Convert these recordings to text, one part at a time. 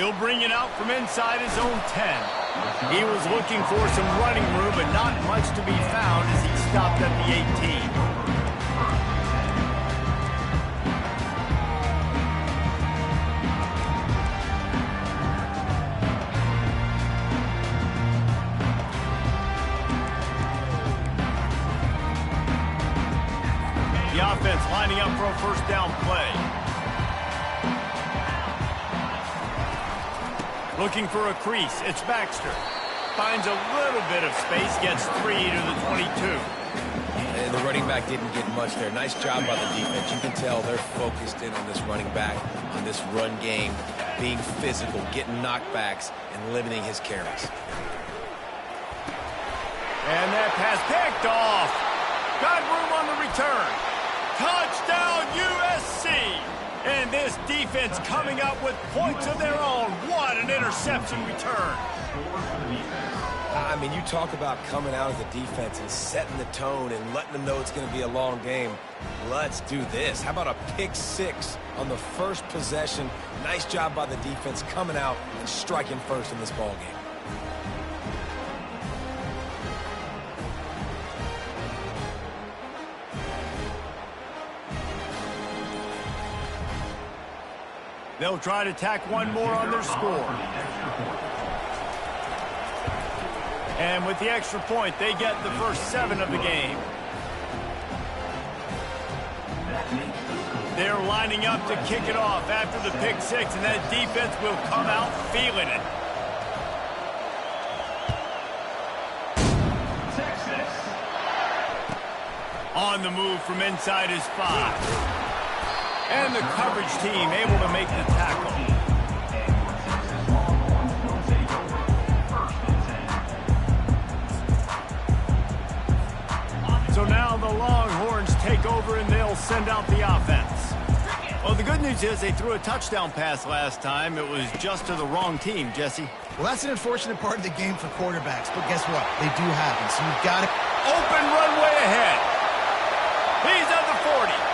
He'll bring it out from inside his own 10. He was looking for some running room, but not much to be found as he stopped at the 18. The offense lining up for a first down play. Looking for a crease, it's Baxter. Finds a little bit of space, gets 3 to the 22. And the running back didn't get much there. Nice job by the defense. You can tell they're focused in on this running back, on this run game, being physical, getting knockbacks, and limiting his carries. And that pass picked off. Got room on the return. Touchdown USC! And this defense coming up with points of their own. What an interception return. I mean, you talk about coming out as a defense and setting the tone and letting them know it's going to be a long game. Let's do this. How about a pick six on the first possession? Nice job by the defense coming out and striking first in this ball game. They'll try to tack one more on their score. And with the extra point, they get the first 7 of the game. They're lining up to kick it off after the pick six, and that defense will come out feeling it. On the move from inside his 5. And the coverage team able to make the tackle. So now the Longhorns take over and they'll send out the offense. Well, the good news is they threw a touchdown pass last time. It was just to the wrong team, Jesse. Well, that's an unfortunate part of the game for quarterbacks, but guess what? They do happen, so you've got it. Open runway ahead. He's at the 40.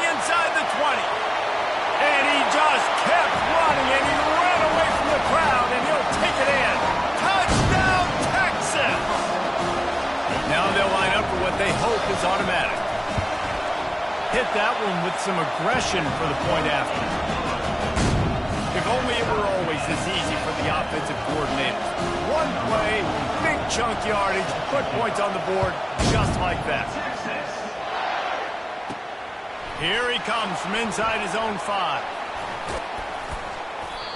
Inside the 20. And he just kept running, and he ran away from the crowd, and he'll take it in. Touchdown, Texas! Now they'll line up for what they hope is automatic. Hit that one with some aggression for the point after. If only it were always this easy for the offensive coordinators. One play, big chunk yardage, put points on the board just like that. Here he comes from inside his own 5.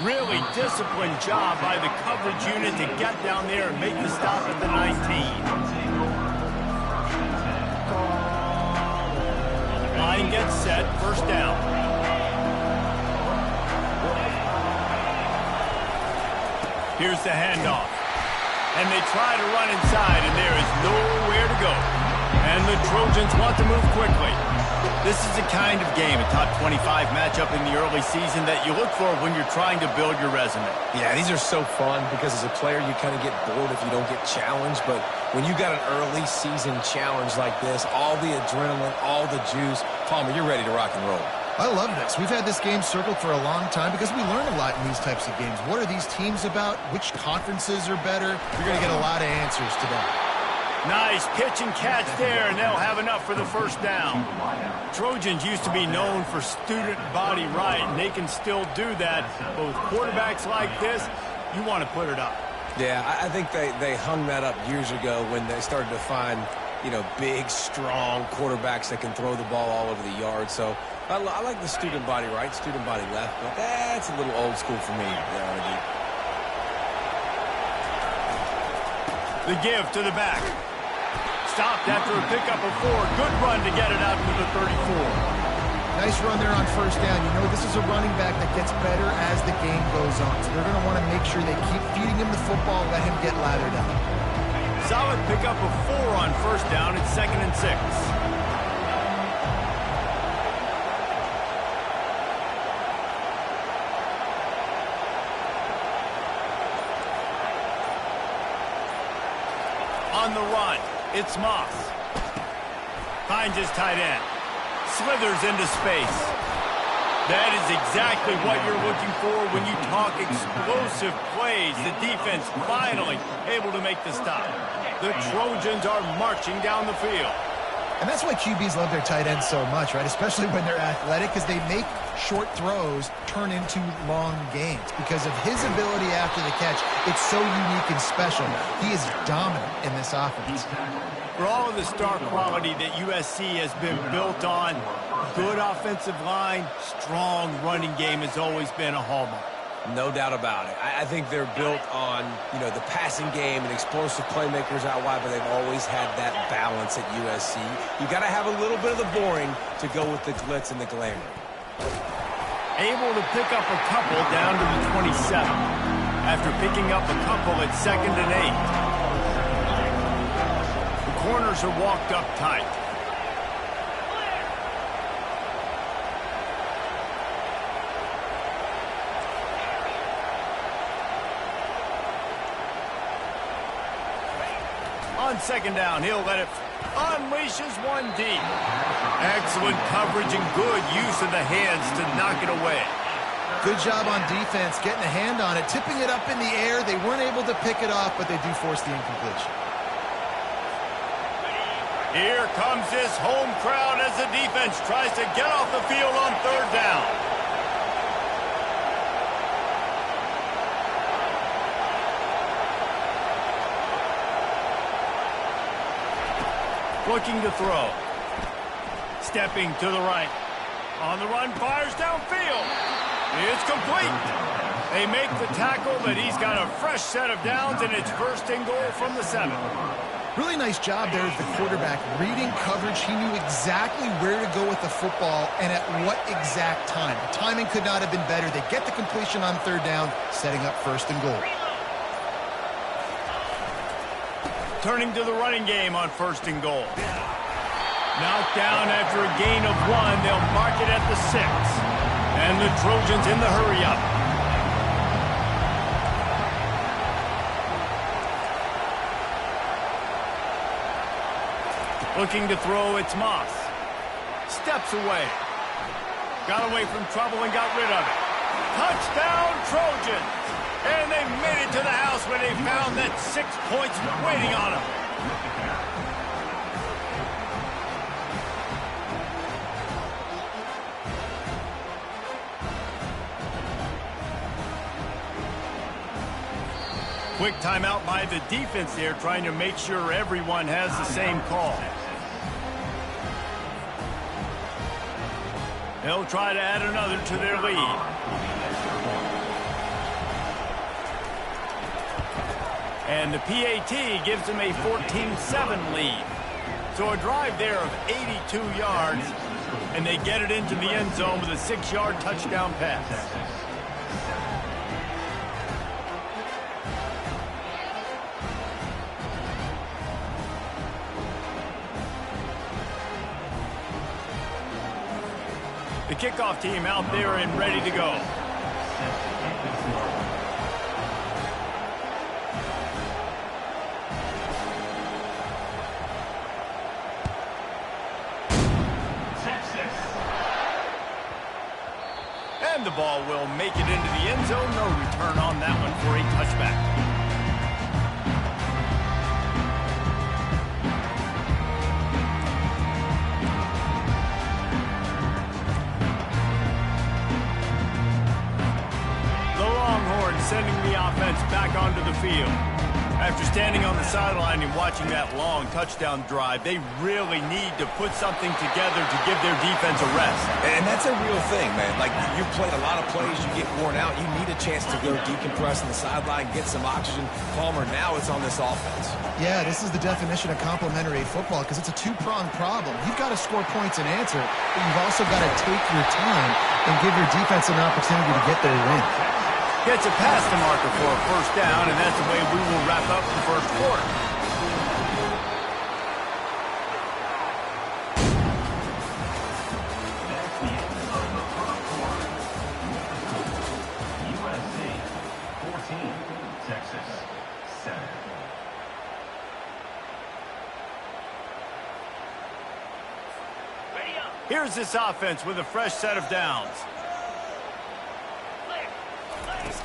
Really disciplined job by the coverage unit to get down there and make the stop at the 19. Line gets set, first down. Here's the handoff. And they try to run inside, and there is nowhere to go. And the Trojans want to move quickly. This is the kind of game, a top 25 matchup in the early season, that you look for when you're trying to build your resume. Yeah, these are so fun because as a player, you kind of get bored if you don't get challenged. But when you got an early season challenge like this, all the adrenaline, all the juice, Palmer, you're ready to rock and roll. I love this. We've had this game circled for a long time because we learn a lot in these types of games. What are these teams about? Which conferences are better? You're going to get a lot of answers today. Nice pitch and catch there, and they'll have enough for the first down. Trojans used to be known for student body right, and they can still do that. But with quarterbacks like this, you want to put it up. Yeah, I think they hung that up years ago when they started to find, you know, big, strong quarterbacks that can throw the ball all over the yard. So I like the student body right, student body left, but that's a little old school for me. The give to the back. Stopped after a pickup of 4. Good run to get it out to the 34. Nice run there on first down. You know, this is a running back that gets better as the game goes on. So they're going to want to make sure they keep feeding him the football, let him get lathered up. Solid pickup of 4 on first down. It's 2nd and 6. On the run, it's Moss. Finds his tight end. Slithers into space. That is exactly what you're looking for when you talk explosive plays. The defense finally able to make the stop. The Trojans are marching down the field. And that's why QBs love their tight ends so much, right? Especially when they're athletic, because they make short throws turn into long gains. Because of his ability after the catch, it's so unique and special. He is dominant in this offense. For all of the star quality that USC has been built on, good offensive line, strong running game has always been a hallmark. No doubt about it. I think they're built on, the passing game and explosive playmakers out wide, but they've always had that balance at USC. You got to have a little bit of the boring to go with the glitz and the glamour. Able to pick up a couple down to the 27 after picking up a couple at 2nd and 8. The corners are walked up tight. On 2nd down, he'll let it unleashes one deep. Excellent coverage and good use of the hands to knock it away. Good job on defense, getting a hand on it, tipping it up in the air. They weren't able to pick it off, but they do force the incompletion. Here comes this home crowd as the defense tries to get off the field on 3rd down. Looking to throw. Stepping to the right. On the run, fires downfield. It's complete. They make the tackle, but he's got a fresh set of downs, and it's 1st and goal from the 7. Really nice job there as the quarterback. Reading coverage, he knew exactly where to go with the football and at what exact time. The timing could not have been better. They get the completion on 3rd down, setting up 1st and goal. Turning to the running game on 1st and goal. Knocked down after a gain of 1. They'll mark it at the 6. And the Trojans in the hurry up. Looking to throw, it's Moss. Steps away. Got away from trouble and got rid of it. Touchdown, Trojans! And they made it to the house where they found that 6 points waiting on them. Quick timeout by the defense there, trying to make sure everyone has the same call. They'll try to add another to their lead. And the PAT gives them a 14-7 lead. So a drive there of 82 yards, and they get it into the end zone with a 6-yard touchdown pass. The kickoff team out there and ready to go. And the ball will make it into the end zone. No return on that one for a touchback. Sending the offense back onto the field. After standing on the sideline and watching that long touchdown drive, they really need to put something together to give their defense a rest. And that's a real thing, man. Like, you've played a lot of plays, you get worn out, you need a chance to go decompress on the sideline, get some oxygen. Palmer, now it's on this offense. Yeah, this is the definition of complementary football because it's a two-pronged problem. You've got to score points and answer, but you've also got to take your time and give your defense an opportunity to get their win. Gets a pass to marker for a 1st down, and that's the way we will wrap up the 1st quarter. USC 14, Texas 7. Here's this offense with a fresh set of downs.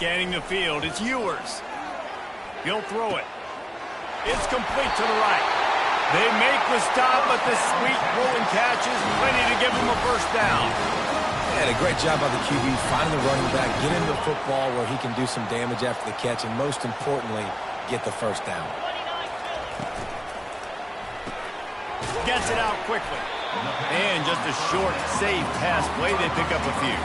Scanning the field, it's Ewers. He'll throw it. It's complete to the right. They make the stop, but the sweet rolling catch is plenty to give him a first down. And a great job by the QB finding the running back, get him the football where he can do some damage after the catch, and most importantly, get the first down. Gets it out quickly. And just a short, safe pass play, they pick up a few.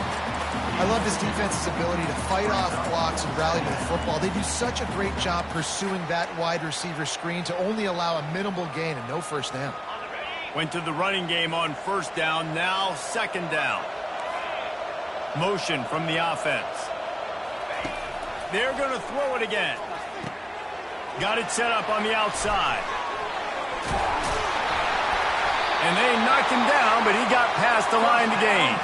I love this defense's ability to fight off blocks and rally to the football. They do such a great job pursuing that wide receiver screen to only allow a minimal gain and no first down. Went to the running game on first down, now second down. Motion from the offense. They're going to throw it again. Got it set up on the outside. And they knocked him down, but he got past the line to gain.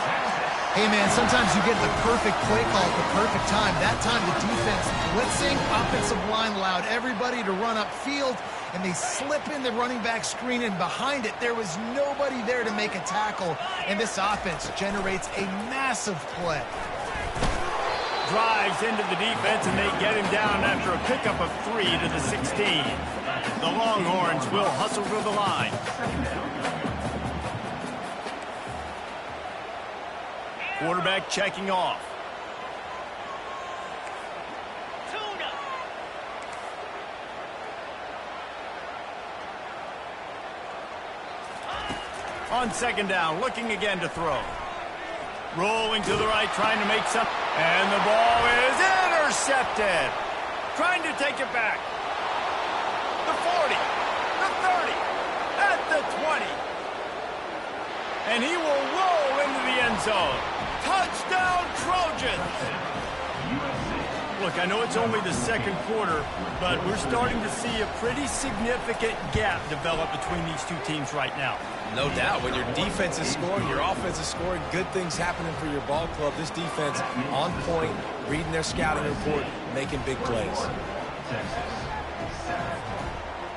Hey, man, sometimes you get the perfect play call at the perfect time. That time the defense blitzing, offensive line allowed everybody to run upfield, and they slip in the running back screen, and behind it there was nobody there to make a tackle, and this offense generates a massive play. Drives into the defense, and they get him down after a pickup of 3 to the 16. The Longhorns will hustle to the line. Quarterback checking off. On second down, looking again to throw. Rolling to the right, trying to make some. And the ball is intercepted. Trying to take it back. The 40, the 30, at the 20. And he will roll into the end zone. Touchdown, Trojans! Look, I know it's only the second quarter, but we're starting to see a pretty significant gap develop between these two teams right now. No doubt. When your defense is scoring, your offense is scoring, good things happening for your ball club. This defense on point, reading their scouting report, making big plays.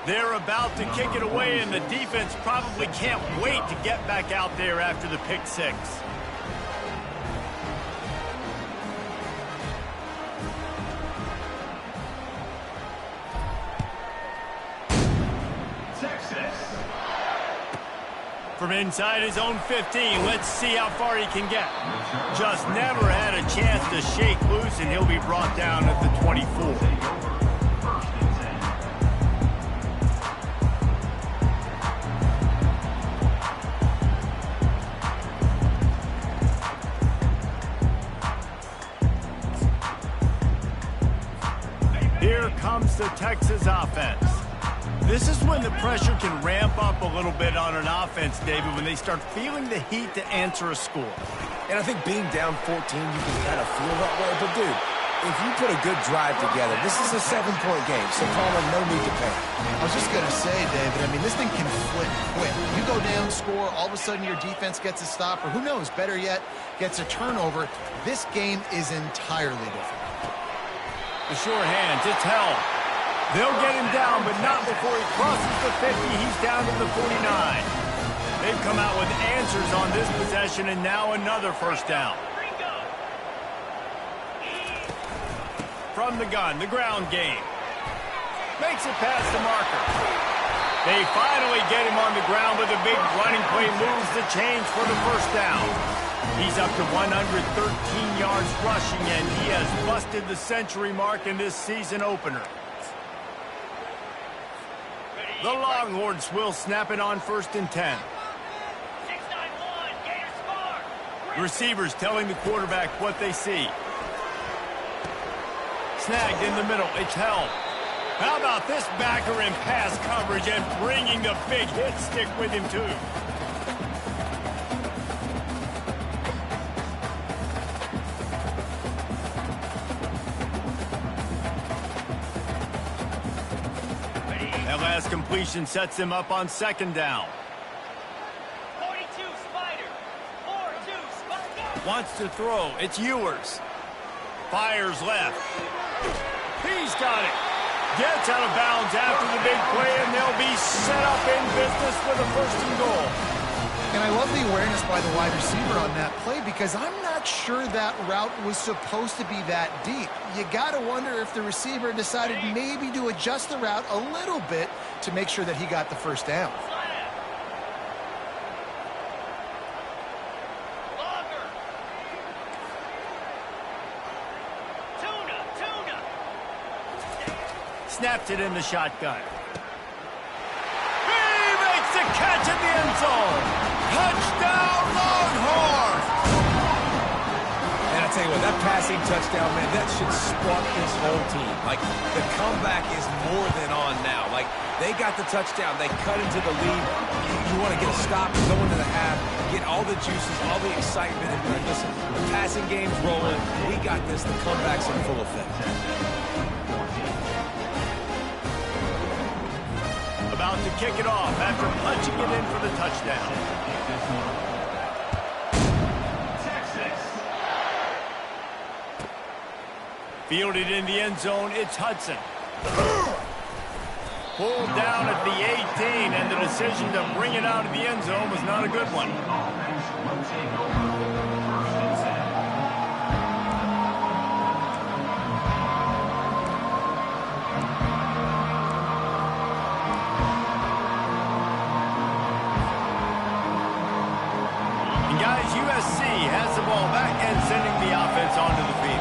They're about to kick it away, and the defense probably can't wait to get back out there after the pick six. From inside his own 15, let's see how far he can get. Just never had a chance to shake loose, and he'll be brought down at the 24. Here comes the Texas offense. This is when the pressure can ramp up a little bit on an offense, David, when they start feeling the heat to answer a score. And I think being down 14, you can kind of feel that way. But, dude, if you put a good drive together, this is a 7-point game, so Palmer, no need to panic. I was just going to say, David, I mean, this thing can flip quick. You go down, score, all of a sudden your defense gets a stop, or who knows, better yet, gets a turnover. This game is entirely different. The sure hands, it's held. They'll get him down, but not before he crosses the 50. He's down to the 49. They've come out with answers on this possession, and now another first down. From the gun, the ground game. Makes it past the marker. They finally get him on the ground with a big running play, moves the chains for the first down. He's up to 113 yards rushing, and he has busted the century mark in this season opener. The Longhorns will snap it on 1st and 10. 6-9-1, Gators score. Receivers telling the quarterback what they see. Snagged in the middle, it's held. How about this backer in pass coverage and bringing the big hit stick with him too? That last completion sets him up on second down. 42 Spider. 4-2 Spider. Wants to throw. It's Ewers. Fires left. He's got it. Gets out of bounds after the big play, and they'll be set up in business with a 1st and goal. And I I love the awareness by the wide receiver on that play because I'm not sure that route was supposed to be that deep. You got to wonder if the receiver decided maybe to adjust the route a little bit to make sure that he got the first down. Snapped it in the shotgun. He makes the catch in the end zone. Touchdown, Longhorns! And I tell you what, that passing touchdown, man, that should spark this whole team. Like, the comeback is more than on now. Like, they got the touchdown. They cut into the lead. You want to get a stop, go into the half, get all the juices, all the excitement, and be like, listen, the passing game's rolling. We got this. The comeback's in full effect. About to kick it off after punching it in for the touchdown. Fielded in the end zone, it's Hudson. Pulled down at the 18, and the decision to bring it out of the end zone was not a good one. USC has the ball back and sending the offense onto the field.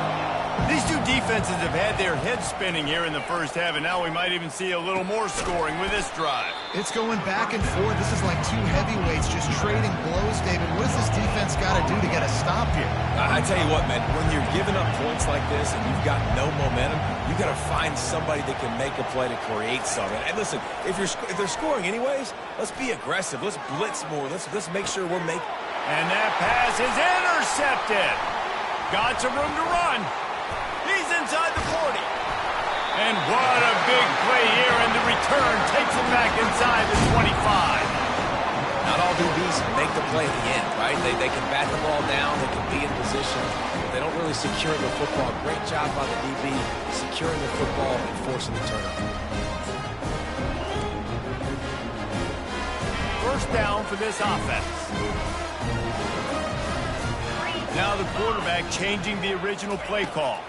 These two defenses have had their heads spinning here in the first half, and now we might even see a little more scoring with this drive. It's going back and forth. This is like two heavyweights just trading blows, David. What does this defense got to do to get a stop here? I tell you what, man, when you're giving up points like this and you've got no momentum, you got to find somebody that can make a play to create something. And listen, if they're scoring anyways, let's be aggressive. Let's blitz more. Let's make sure we're making. And that pass is intercepted. Got some room to run. He's inside the 40. And what a big play here, and the return takes it back inside the 25. Not all DBs make the play at the end, right? They can bat the ball down, they can be in position, but they don't really secure the football. Great job by the DB securing the football and forcing the turnover. First down for this offense. Now the quarterback changing the original play call.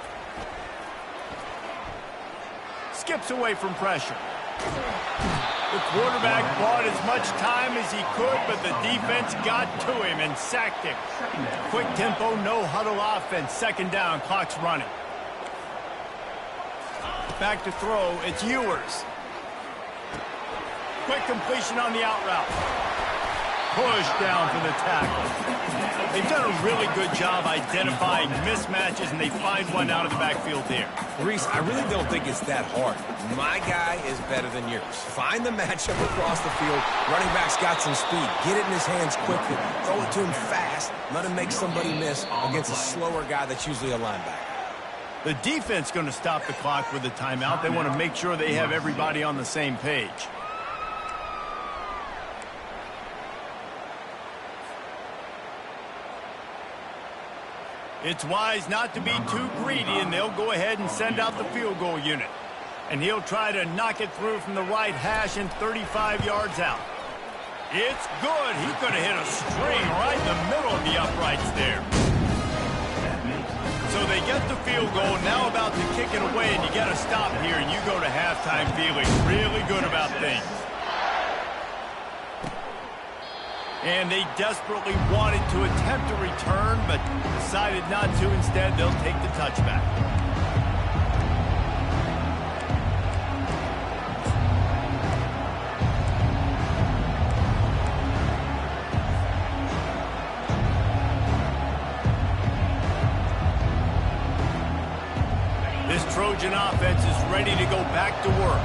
Skips away from pressure. The quarterback bought as much time as he could, but the defense got to him and sacked him. Quick tempo, no huddle offense. Second down, clock's running. Back to throw, it's Ewers. Quick completion on the out route. Push down for the tackle. They've done a really good job identifying mismatches, and they find one out of the backfield there. Reese, I really don't think it's that hard. My guy is better than yours. Find the matchup across the field. Running back's got some speed. Get it in his hands quickly. Throw it to him fast. Let him make somebody miss against a slower guy that's usually a linebacker. The defense going to stop the clock with a timeout. They want to make sure they have everybody on the same page. It's wise not to be too greedy, and they'll go ahead and send out the field goal unit. And he'll try to knock it through from the right hash and 35 yards out. It's good. He could have hit a string right in the middle of the uprights there. So they get the field goal, now about to kick it away, and you got to stop here, and you go to halftime feeling really good about things. And they desperately wanted to attempt a return, but decided not to. Instead, they'll take the touchback. This Trojan offense is ready to go back to work.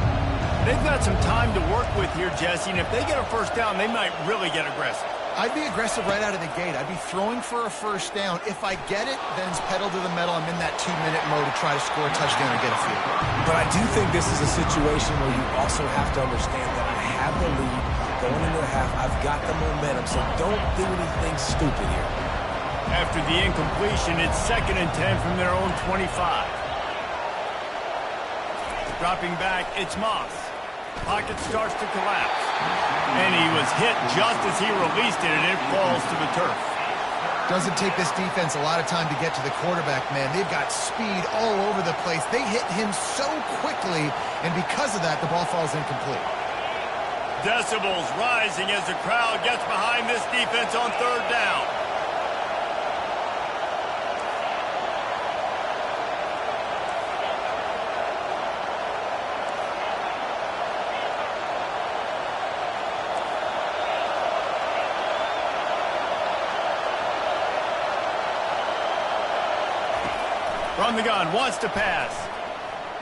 They've got some time to work with here, Jesse, and if they get a first down, they might really get aggressive. I'd be aggressive right out of the gate. I'd be throwing for a first down. If I get it, then it's pedal to the metal. I'm in that 2-minute mode to try to score a touchdown or get a field goal. But I do think this is a situation where you also have to understand that I have the lead going into the half. I've got the momentum, so don't do anything stupid here. After the incompletion, it's 2nd and 10 from their own 25. Dropping back, it's Moss. Pocket starts to collapse. And he was hit just as he released it, and it falls to the turf. Doesn't take this defense a lot of time to get to the quarterback, man. They've got speed all over the place. They hit him so quickly, and because of that, the ball falls incomplete. Decibels rising as the crowd gets behind this defense on third down. From the gun, wants to pass.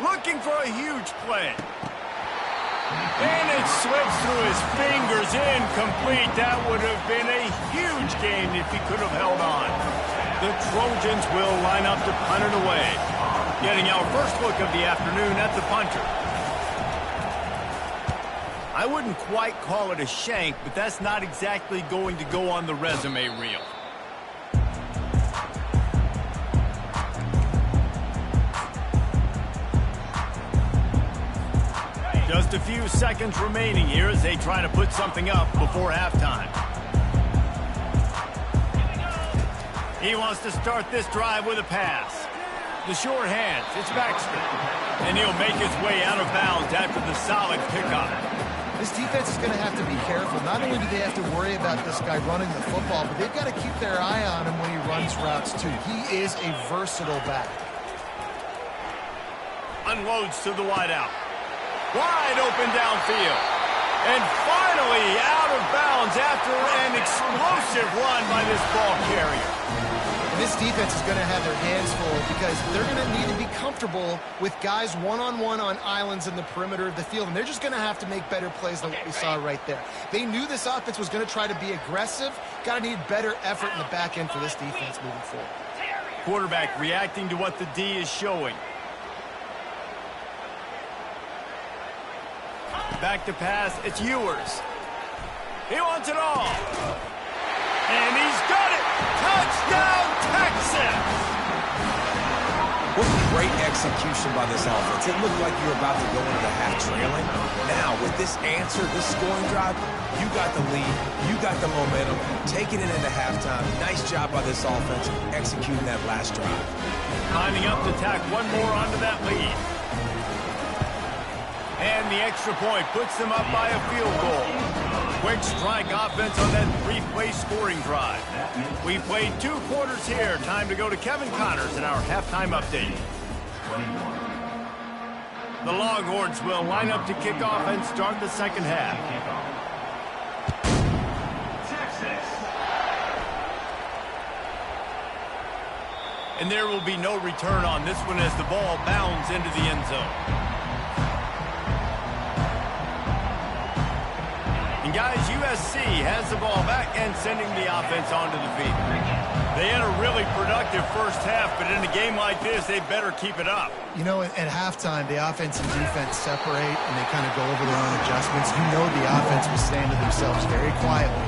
Looking for a huge play. And it slips through his fingers, incomplete. That would have been a huge gain if he could have held on. The Trojans will line up to punt it away. Getting our first look of the afternoon at the punter. I wouldn't quite call it a shank, but that's not exactly going to go on the resume reel. Just a few seconds remaining here as they try to put something up before halftime. He wants to start this drive with a pass. The short hands, it's Baxter. And he'll make his way out of bounds after the solid pickup. This defense is going to have to be careful. Not only do they have to worry about this guy running the football, but they've got to keep their eye on him when he runs routes too. He is a versatile back. Unloads to the wideout. Wide open downfield. And finally out of bounds after an explosive run by this ball carrier. And this defense is going to have their hands full because they're going to need to be comfortable with guys one-on-one on islands in the perimeter of the field. And they're just going to have to make better plays than what we saw right there. They knew this offense was going to try to be aggressive. Got to need better effort in the back end for this defense moving forward. Quarterback reacting to what the D is showing. Back to pass, it's Ewers. He wants it all. And he's got it! Touchdown, Texas! What great execution by this offense. It looked like you were about to go into the half trailing. Now, with this answer, this scoring drive, you got the lead, you got the momentum, taking it into halftime. Nice job by this offense executing that last drive. Lining up to tack one more onto that lead. And the extra point puts them up by a field goal. Quick strike offense on that three-play scoring drive. We played 2 quarters here. Time to go to Kevin Connors in our halftime update. The Longhorns will line up to kick off and start the second half. And there will be no return on this one as the ball bounds into the end zone. And guys, USC has the ball back and sending the offense onto the field. They had a really productive first half, but in a game like this, they better keep it up. You know, at halftime, the offense and defense separate, and they kind of go over their own adjustments. You know the offense was saying to themselves very quietly,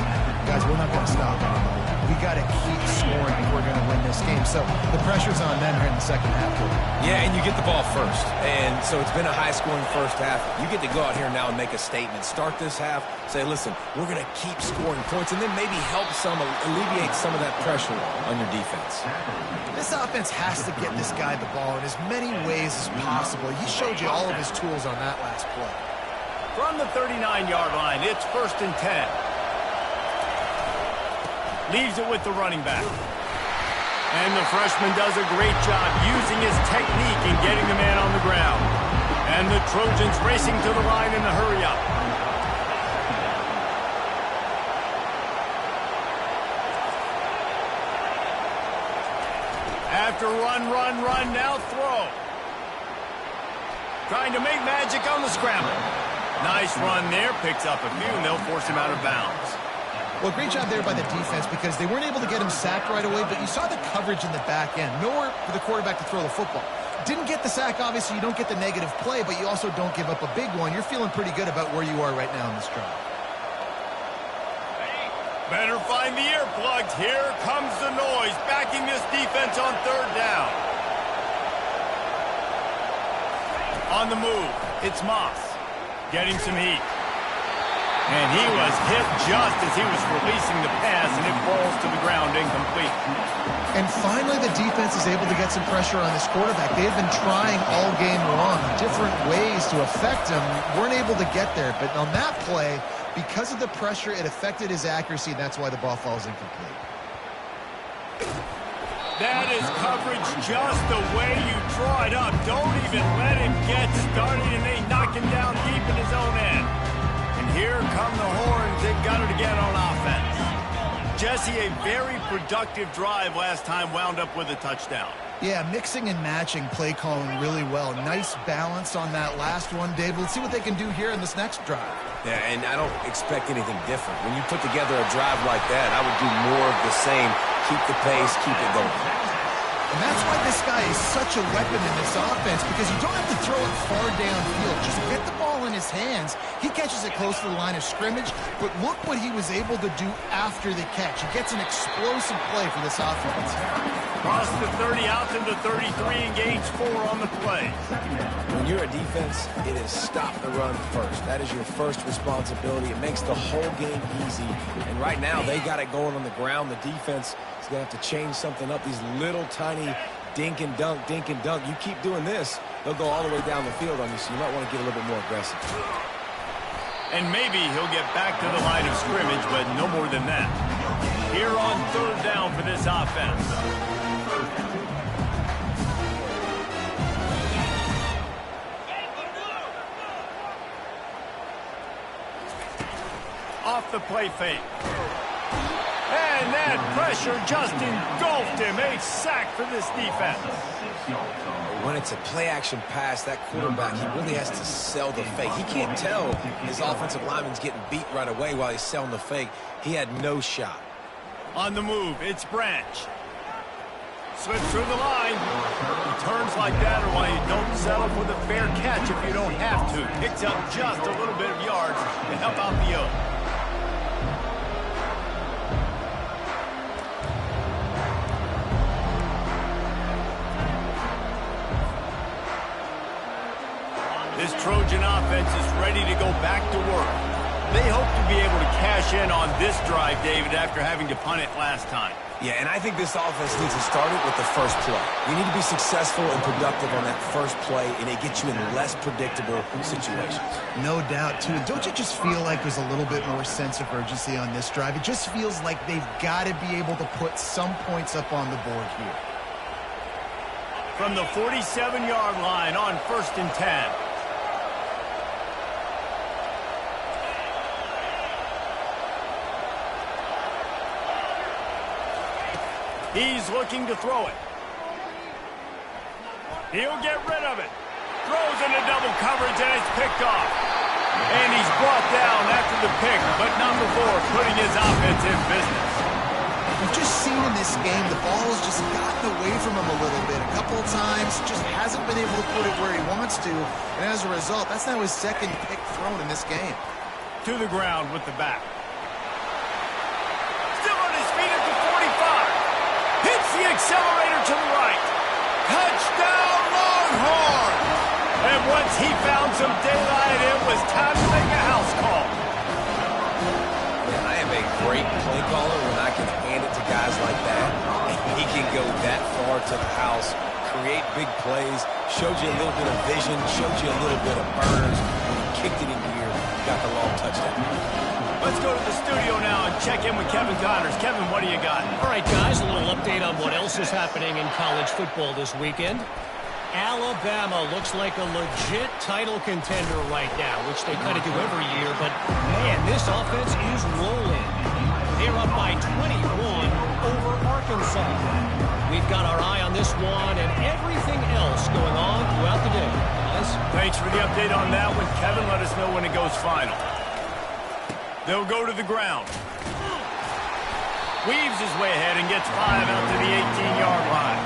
guys, we're not going to stop anymore. We got to keep scoring if we're going to win this game. So the pressure's on them here in the second half. Yeah, and you get the ball first. And so it's been a high-scoring first half. You get to go out here now and make a statement. Start this half, say, listen, we're going to keep scoring points, and then maybe help alleviate some of that pressure on your defense. This offense has to get this guy the ball in as many ways as possible. He showed you all of his tools on that last play. From the 39-yard line, it's 1st and 10. Leaves it with the running back. And the freshman does a great job using his technique and getting the man on the ground. And the Trojans racing to the line in the hurry-up. After run, now throw. Trying to make magic on the scramble. Nice run there, picks up a few, and they'll force him out of bounds. Well, great job there by the defense because they weren't able to get him sacked right away, but you saw the coverage in the back end. Nowhere for the quarterback to throw the football. Didn't get the sack, obviously. You don't get the negative play, but you also don't give up a big one. You're feeling pretty good about where you are right now in this drive. Better find the earplugs. Here comes the noise, backing this defense on third down. On the move, it's Moss. Getting some heat. And he was hit just as he was releasing the pass, and it falls to the ground incomplete. And finally, the defense is able to get some pressure on this quarterback. They've been trying all game long, different ways to affect him. Weren't able to get there. But on that play, because of the pressure, it affected his accuracy, and that's why the ball falls incomplete. That is coverage just the way you draw it up. Don't even let him get started, and they knock him down deep in his own end. And here come the horns. They've got it again on offense. Jesse, a very productive drive last time, wound up with a touchdown. Yeah, mixing and matching play calling really well. Nice balance on that last one, Dave. Let's see what they can do here in this next drive. Yeah, and I don't expect anything different. When you put together a drive like that, I would do more of the same. Keep the pace, keep it going. And that's why this guy is such a weapon in this offense, because you don't have to throw it far downfield. Just get the ball in his hands. He catches it close to the line of scrimmage, but look what he was able to do after the catch. He gets an explosive play for this offense. Cross the 30 out to the 33 and gains 4 on the play. When you're a defense, it is stop the run first. That is your first responsibility. It makes the whole game easy. And right now, they got it going on the ground. The defense is going to have to change something up. These little tiny dink and dunk, dink and dunk. You keep doing this, they'll go all the way down the field on you, so you might want to get a little bit more aggressive. And maybe he'll get back to the line of scrimmage, but no more than that. Here on 3rd down for this offense. Off the play fake. And that pressure just engulfed him. A sack for this defense. When it's a play-action pass, that quarterback, he really has to sell the fake. He can't tell his offensive lineman's getting beat right away while he's selling the fake. He had no shot. On the move, it's Branch. Slips through the line. He turns like that, or why you don't settle for the fair catch if you don't have to. Picks up just a little bit of yards to help out the O. This Trojan offense is ready to go back to work. They hope to be able to cash in on this drive, David, after having to punt it last time. Yeah, and I think this offense needs to start it with the first play. You need to be successful and productive on that first play, and it gets you in less predictable situations. No doubt, too. Don't you just feel like there's a little bit more sense of urgency on this drive? It just feels like they've got to be able to put some points up on the board here. From the 47-yard line on 1st and 10. He's looking to throw it. He'll get rid of it. Throws into double coverage, and it's picked off. And he's brought down after the pick, but not before putting his offense in business. We've just seen in this game the ball has just gotten away from him a little bit. A couple of times, just hasn't been able to put it where he wants to. And as a result, that's now his 2nd pick thrown in this game. To the ground with the back. Still on his feet at the 45. Hits the accelerator to the right. Touchdown, Longhorns! And once he found some daylight, it was time to make a house call. Man, I am a great play caller when I can hand it to guys like that. And he can go that far to the house, create big plays, showed you a little bit of vision, showed you a little bit of burners. When he kicked it in gear, got the long touchdown. Let's go to the studio now and check in with Kevin Connors. Kevin, what do you got? All right, guys, a little update on what else is happening in college football this weekend. Alabama looks like a legit title contender right now, which they kind of do every year. But, man, this offense is rolling. They're up by 21 over Arkansas. We've got our eye on this one and everything else going on throughout the day. Guys? Thanks for the update on that one, Kevin. Let us know when it goes final. They'll go to the ground. Weaves his way ahead and gets 5 out to the 18-yard line.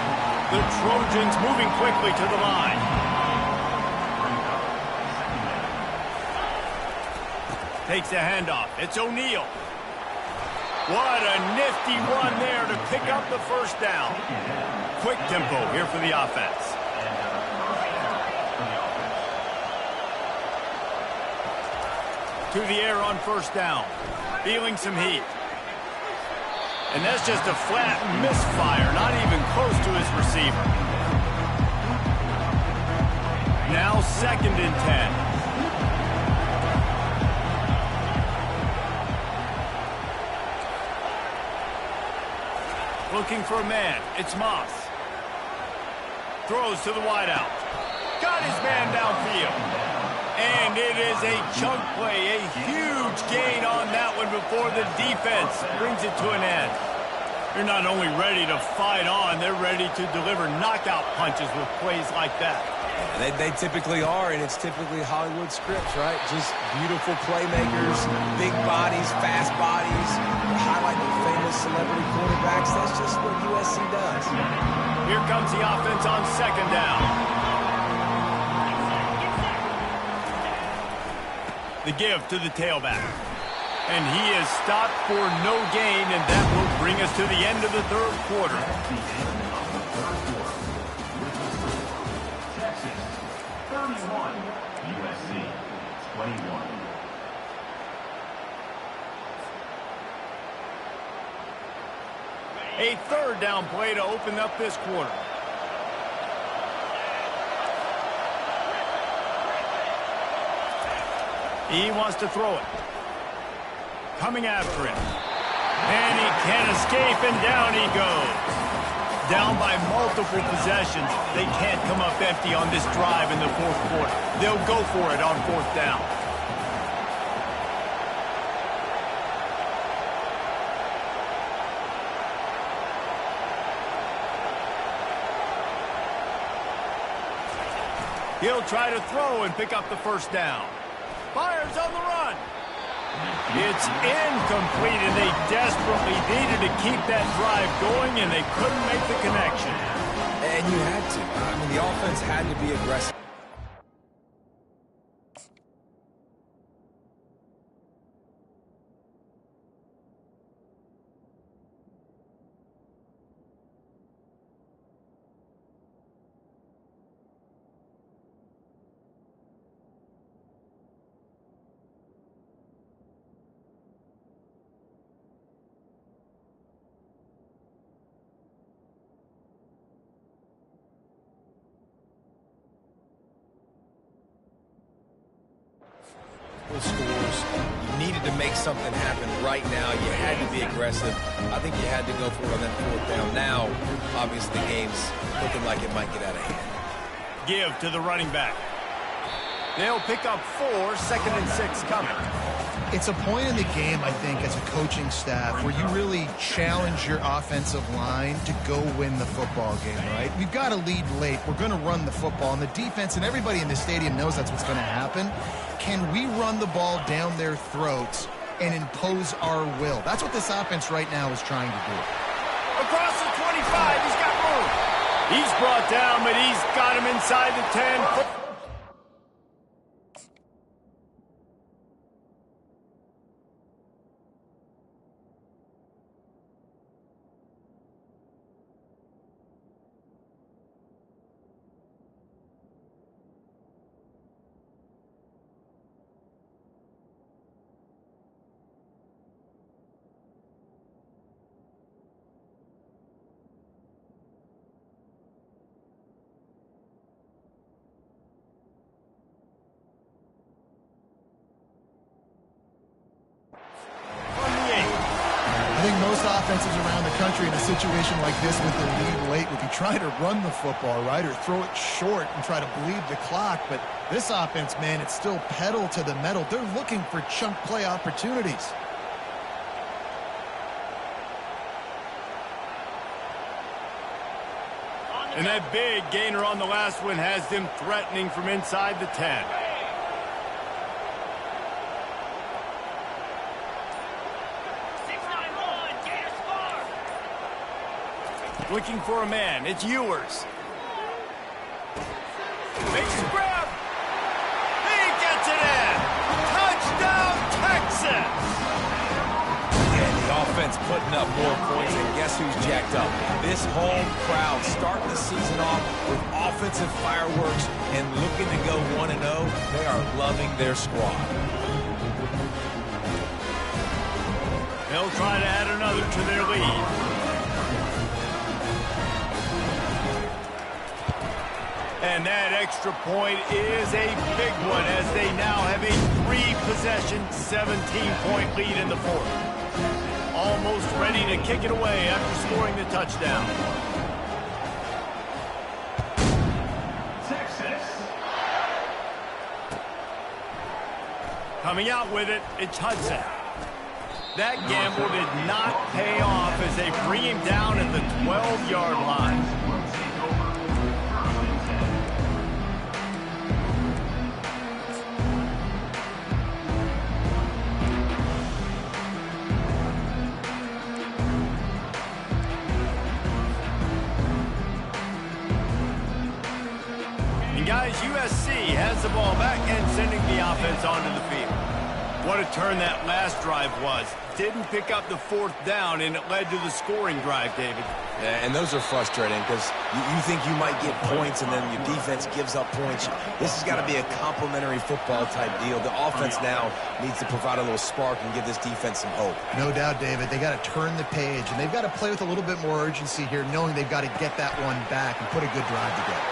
The Trojans moving quickly to the line. Takes a handoff. It's O'Neal. What a nifty run there to pick up the first down. Quick tempo here for the offense. To to the air on first down. Feeling some heat. And that's just a flat misfire, not even close to his receiver. Now 2nd and 10. Looking for a man. It's Moss. Throws to the wideout. Got his man downfield. And it is a chunk play, a huge gain on that one before the defense brings it to an end. They're not only ready to fight on, they're ready to deliver knockout punches with plays like that. They typically are, and it's typically Hollywood scripts, right? Just beautiful playmakers, big bodies, fast bodies, highlighting famous celebrity quarterbacks. That's just what USC does. Here comes the offense on 2nd down. The give to the tailback. And he is stopped for no gain, and that will bring us to the end of the 3rd quarter. Texas 31, USC 21. A 3rd down play to open up this quarter. He wants to throw it. Coming after him. And he can't escape, and down he goes. Down by multiple possessions. They can't come up empty on this drive in the 4th quarter. They'll go for it on 4th down. He'll try to throw and pick up the 1st down. Fires on the run. It's incomplete, and they desperately needed to keep that drive going, and they couldn't make the connection. And you had to. I mean, the offense had to be aggressive. Scores. You needed to make something happen right now. You had to be aggressive. I think you had to go for it on that 4th down. Now, obviously, the game's looking like it might get out of hand. Give to the running back. They'll pick up 4, 2nd and 6 coming. It's a point in the game, I think, as a coaching staff where you really challenge your offensive line to go win the football game, right? We've got to lead late. We're going to run the football, and the defense and everybody in the stadium knows that's what's going to happen. Can we run the ball down their throats and impose our will? That's what this offense right now is trying to do. Across the 25, he's got room. He's brought down, but he's got him inside the 10. I think most offenses around the country in a situation like this with the lead late would be trying to run the football, right, or throw it short and try to bleed the clock. But this offense, man, it's still pedal to the metal. They're looking for chunk play opportunities. And that big gainer on the last one has them threatening from inside the 10. Looking for a man. It's Ewers. Makes the grab. He gets it in. Touchdown, Texas. And the offense putting up more points, and guess who's jacked up? This home crowd starting the season off with offensive fireworks and looking to go 1-0. They are loving their squad. They'll try to add another to their lead. And that extra point is a big one as they now have a 3-possession, 17-point lead in the fourth. Almost ready to kick it away after scoring the touchdown. Texas. Coming out with it, it's Hudson. That gamble did not pay off as they bring him down at the 12-yard line. And guys, USC has the ball back and sending the offense onto the field. What a turn that last drive was. Didn't pick up the 4th down, and it led to the scoring drive, David. Yeah, and those are frustrating because you think you might get points and then your defense gives up points. This has got to be a complementary football type deal. The offense now needs to provide a little spark and give this defense some hope. No doubt, David. They got to turn the page, and they've got to play with a little bit more urgency here, knowing they've got to get that one back and put a good drive together.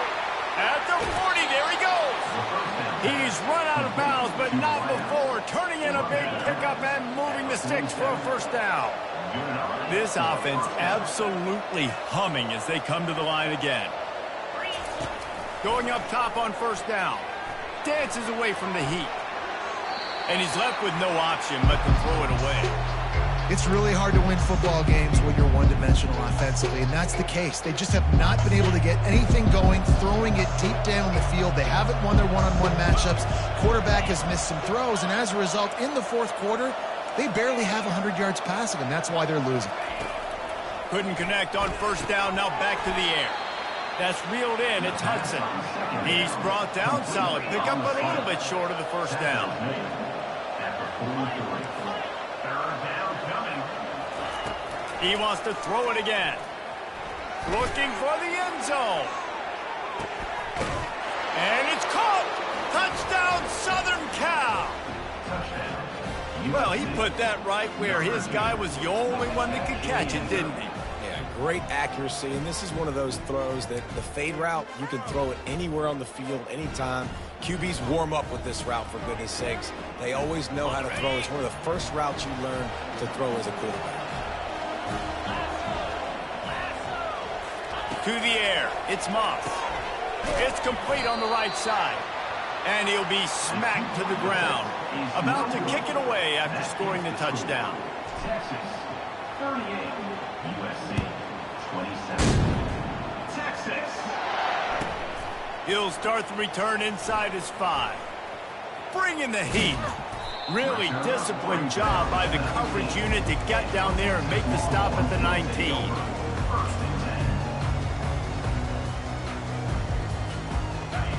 At the 40, there he goes. He's run out of bounds, but not before. Turning in a big pickup and moving the sticks for a first down. This offense absolutely humming as they come to the line again. Going up top on first down. Dances away from the heat. And he's left with no option but to throw it away. It's really hard to win football games when you're one-dimensional offensively, and that's the case. They just have not been able to get anything going, throwing it deep down the field. They haven't won their one-on-one matchups. Quarterback has missed some throws, and as a result, in the fourth quarter, they barely have 100 yards passing, and that's why they're losing. Couldn't connect on first down, now back to the air. That's reeled in, it's Hudson. He's brought down, solid pickup, but a little bit short of the first down. He wants to throw it again. Looking for the end zone. And it's caught. Touchdown, Southern Cal. Well, he put that right where his guy was the only one that could catch it, didn't he? Yeah, great accuracy, and this is one of those throws that the fade route, you can throw it anywhere on the field, anytime. QBs warm up with this route, for goodness sakes. They always know how to throw. It's one of the first routes you learn to throw as a quarterback. To the air, it's Moss. It's complete on the right side. And he'll be smacked to the ground. About to kick it away after scoring the touchdown. Texas, 38. USC, 27. Texas. He'll start the return inside his 5. Bringing the heat. Really disciplined job by the coverage unit to get down there and make the stop at the 19.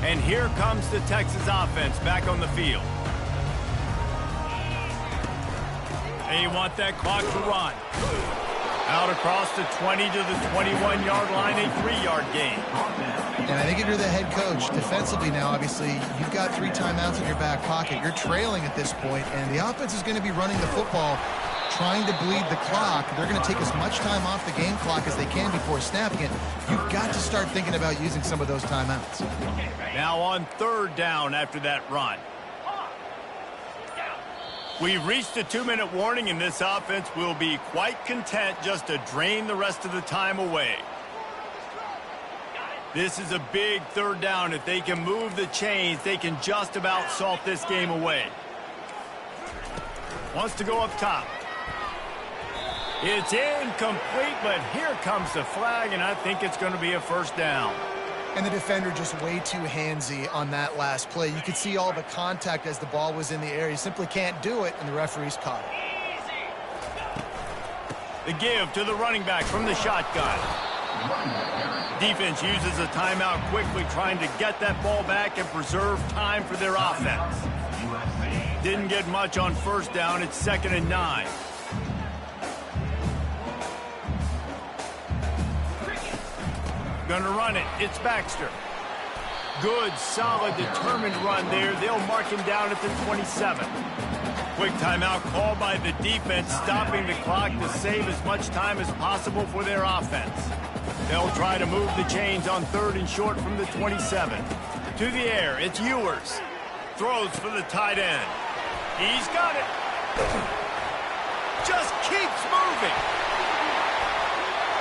And here comes the Texas offense back on the field. They want that clock to run. Out across the 20 to the 21-yard line, a 3-yard gain. And I think if you're the head coach, defensively now, obviously, you've got 3 timeouts in your back pocket. You're trailing at this point, and the offense is going to be running the football, trying to bleed the clock. They're going to take as much time off the game clock as they can before snapping it. You've got to start thinking about using some of those timeouts. Now on 3rd down after that run. We've reached a 2-minute warning, and this offense will be quite content just to drain the rest of the time away. This is a big 3rd down. If they can move the chains, they can just about salt this game away. Wants to go up top. It's incomplete, but here comes the flag, and I think it's going to be a first down. And the defender just way too handsy on that last play. You could see all the contact as the ball was in the air. He simply can't do it, and the referee's caught it. The give to the running back from the shotgun. Defense uses a timeout quickly, trying to get that ball back and preserve time for their offense. Didn't get much on first down. It's 2nd and 9. Gonna run it. It's Baxter. Good, solid, determined run there. They'll mark him down at the 27. Quick timeout called by the defense, stopping the clock to save as much time as possible for their offense. They'll try to move the chains on 3rd and short from the 27. To the air, it's Ewers. Throws for the tight end. He's got it. Just keeps moving.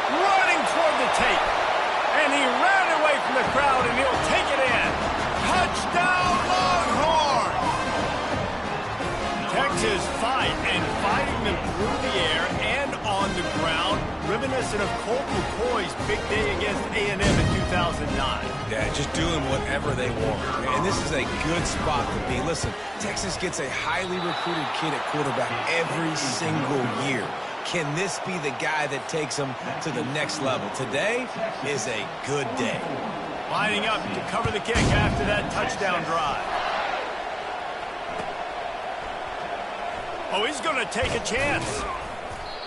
Running toward the tape. And he ran away from the crowd, and he'll take it in. Touchdown, Longhorns! Texas fighting them through the air and on the ground, reminiscent of Colt McCoy's big day against A&M in 2009. Yeah, just doing whatever they want. And this is a good spot to be. Listen, Texas gets a highly recruited kid at quarterback every single year. Can this be the guy that takes them to the next level? Today is a good day. Lining up to cover the kick after that touchdown drive. Oh, he's going to take a chance.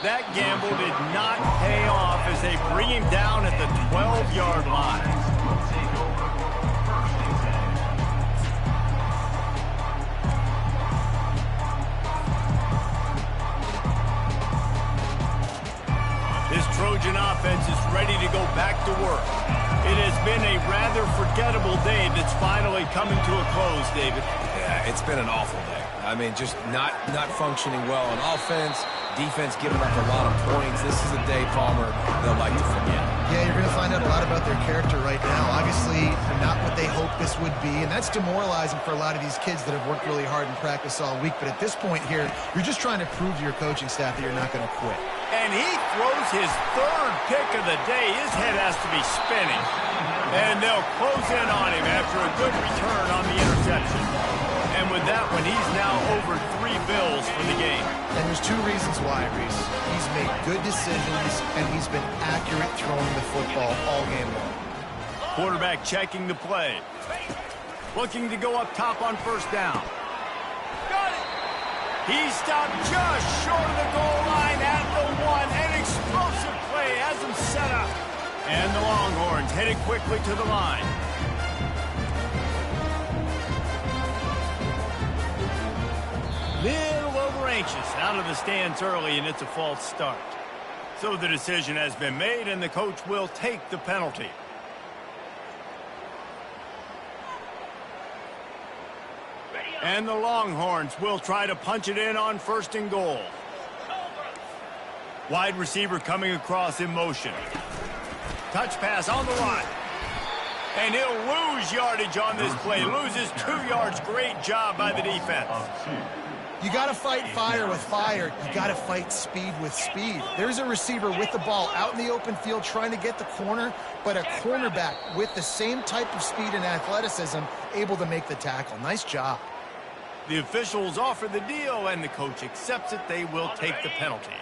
That gamble did not pay off as they bring him down at the 12-yard line. This Trojan offense is ready to go back to work. It has been a rather forgettable day that's finally coming to a close, David. Yeah, it's been an awful day. I mean, just not functioning well on offense, defense giving up a lot of points. This is a day, Palmer, they'll like to forget. Yeah, you're going to find out a lot about their character right now. Obviously, not what they hoped this would be, and that's demoralizing for a lot of these kids that have worked really hard in practice all week. But at this point here, you're just trying to prove to your coaching staff that you're not going to quit. And he throws his 3rd pick of the day. His head has to be spinning. And they'll close in on him after a good return on the interception. And with that one, he's now over 3 bills for the game. And there's 2 reasons why, Reese. He's made good decisions, and he's been accurate throwing the football all game long. Quarterback checking the play. Looking to go up top on 1st down. Got it! He stopped just short of the goal line at the 1. An explosive play has him set up. And the Longhorns headed quickly to the line. Little over anxious out of the stands early, and it's a false start. So the decision has been made, and the coach will take the penalty. And the Longhorns will try to punch it in on 1st and goal. Wide receiver coming across in motion. Touch pass on the run. And he'll lose yardage on this play. Loses 2 yards. Great job by the defense. You got to fight fire with fire. You got to fight speed with speed. There's a receiver with the ball out in the open field trying to get the corner, but a cornerback with the same type of speed and athleticism able to make the tackle. Nice job. The officials offer the deal, and the coach accepts it. They will take the penalty.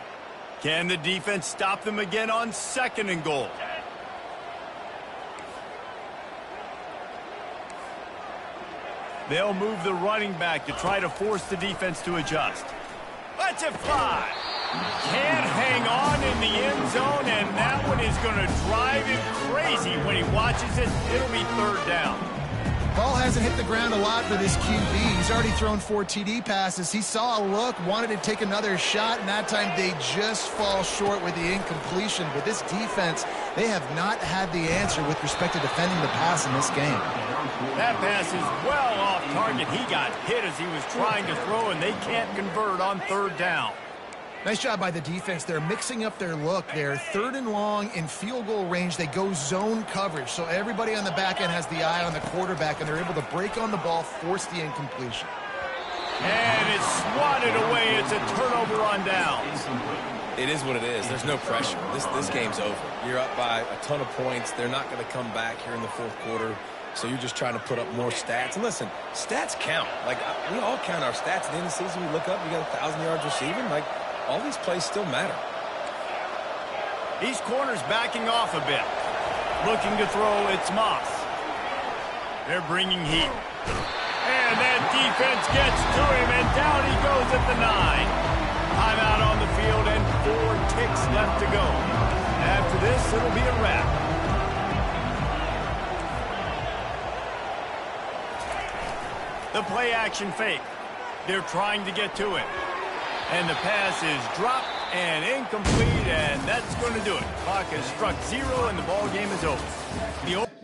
Can the defense stop them again on 2nd and goal? They'll move the running back to try to force the defense to adjust. Lets it fly. Can't hang on in the end zone, and that one is going to drive him crazy when he watches it. It'll be 3rd down. Ball hasn't hit the ground a lot for this QB. He's already thrown 4 TD passes. He saw a look, wanted to take another shot, and that time they just fall short with the incompletion. But this defense, they have not had the answer with respect to defending the pass in this game. That pass is well off target. He got hit as he was trying to throw, and they can't convert on 3rd down. Nice job by the defense. They're mixing up their look. They're 3rd and long in field goal range. They go zone coverage. So everybody on the back end has the eye on the quarterback, and they're able to break on the ball, force the incompletion. And it's swatted away. It's a turnover on downs. It is what it is. There's no pressure. This game's over. You're up by a ton of points. They're not going to come back here in the 4th quarter. So you're just trying to put up more stats. And listen, stats count. Like, we all count our stats. At the end of the season, we look up, we got 1,000 yards receiving. Like, all these plays still matter. These corners backing off a bit. Looking to throw, it's Moss. They're bringing heat. And that defense gets to him, and down he goes at the 9. Timeout on the field, and 4 ticks left to go. After this, it'll be a wrap. The play action fake. They're trying to get to it. And the pass is dropped and incomplete, and that's going to do it. Clock has struck 0, and the ball game is over.